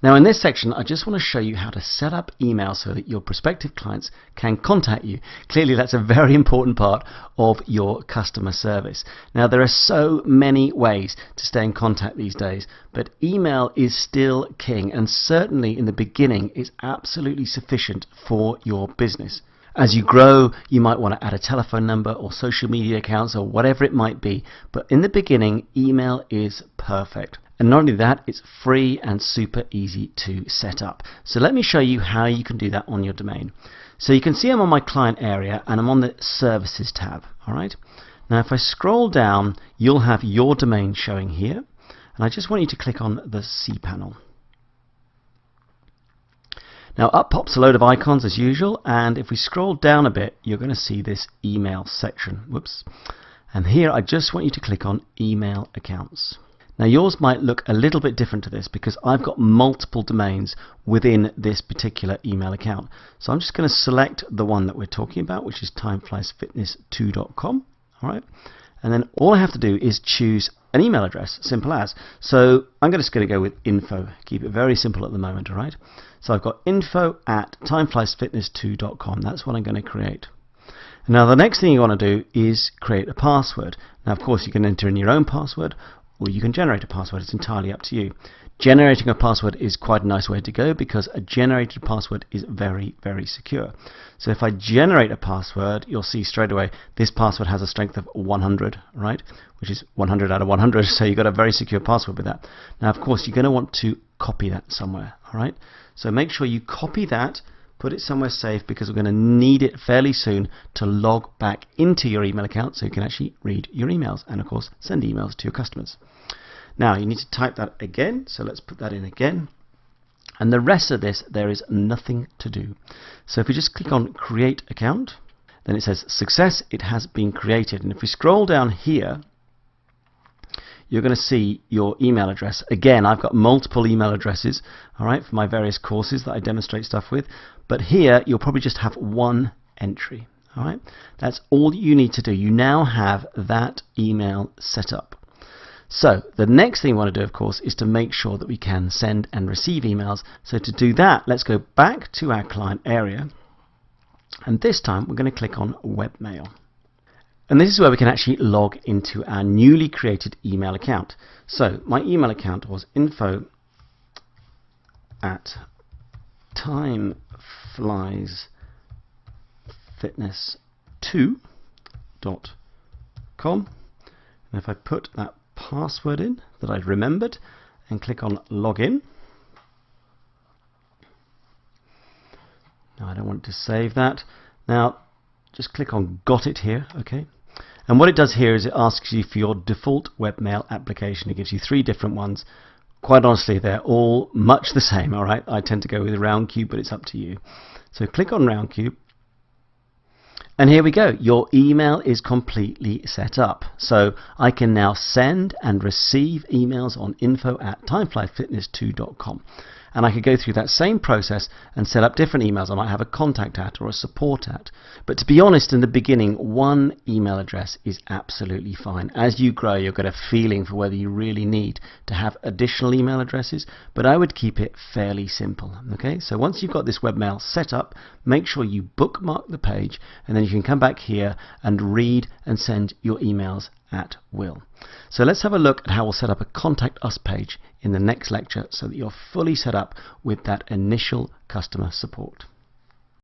Now in this section, I just want to show you how to set up email so that your prospective clients can contact you. Clearly that's a very important part of your customer service. Now there are so many ways to stay in contact these days, but email is still king, and certainly in the beginning is absolutely sufficient for your business. As you grow, you might want to add a telephone number or social media accounts or whatever it might be, but in the beginning, email is perfect. And not only that, it's free and super easy to set up. So let me show you how you can do that on your domain. So you can see I'm on my client area and I'm on the services tab. All right. Now if I scroll down, you'll have your domain showing here, and I just want you to click on the cPanel. Now up pops a load of icons as usual, and if we scroll down a bit, you're going to see this email section. Whoops. And here I just want you to click on email accounts. Now yours might look a little bit different to this because I've got multiple domains within this particular email account. So I'm just going to select the one that we're talking about, which is timefliesfitness2.com. All right. And then all I have to do is choose an email address, simple as. So I'm just going to go with info, keep it very simple at the moment, all right? So I've got info@timefliesfitness2.com, that's what I'm going to create. Now the next thing you want to do is create a password. Now of course you can enter in your own password, or you can generate a password, it's entirely up to you. Generating a password is quite a nice way to go because a generated password is very, very secure. So if I generate a password, you'll see straight away this password has a strength of 100, right? Which is 100 out of 100, so you've got a very secure password with that. Now of course you're going to want to copy that somewhere, all right? So make sure you copy that, put it somewhere safe because we're going to need it fairly soon to log back into your email account so you can actually read your emails and of course send emails to your customers. Now you need to type that again, so let's put that in again. And the rest of this, there is nothing to do. So if we just click on create account, then it says success, it has been created. And if we scroll down here, you're going to see your email address. Again, I've got multiple email addresses, all right, for my various courses that I demonstrate stuff with. But here, you'll probably just have one entry, all right? That's all you need to do. You now have that email set up. So the next thing we want to do, of course, is to make sure that we can send and receive emails. So to do that, let's go back to our client area. And this time, we're going to click on webmail. And this is where we can actually log into our newly created email account. So my email account was info@timefliesfitness2.com. And if I put that password in that I'd remembered and click on login. Now I don't want to save that. Now just click on got it here, okay? And what it does here is it asks you for your default webmail application. It gives you 3 different ones. Quite honestly, they're all much the same, all right? I tend to go with Roundcube, but it's up to you. So click on Roundcube. And here we go, your email is completely set up. So I can now send and receive emails on info@timefliesfitness2.com. And I could go through that same process and set up different emails. I might have a contact at or a support at. But to be honest, in the beginning, one email address is absolutely fine. As you grow, you'll get a feeling for whether you really need to have additional email addresses, but I would keep it fairly simple. Okay, so once you've got this webmail set up, make sure you bookmark the page, and then you can come back here and read and send your emails at will. So let's have a look at how we'll set up a Contact Us page in the next lecture so that you're fully set up with that initial customer support.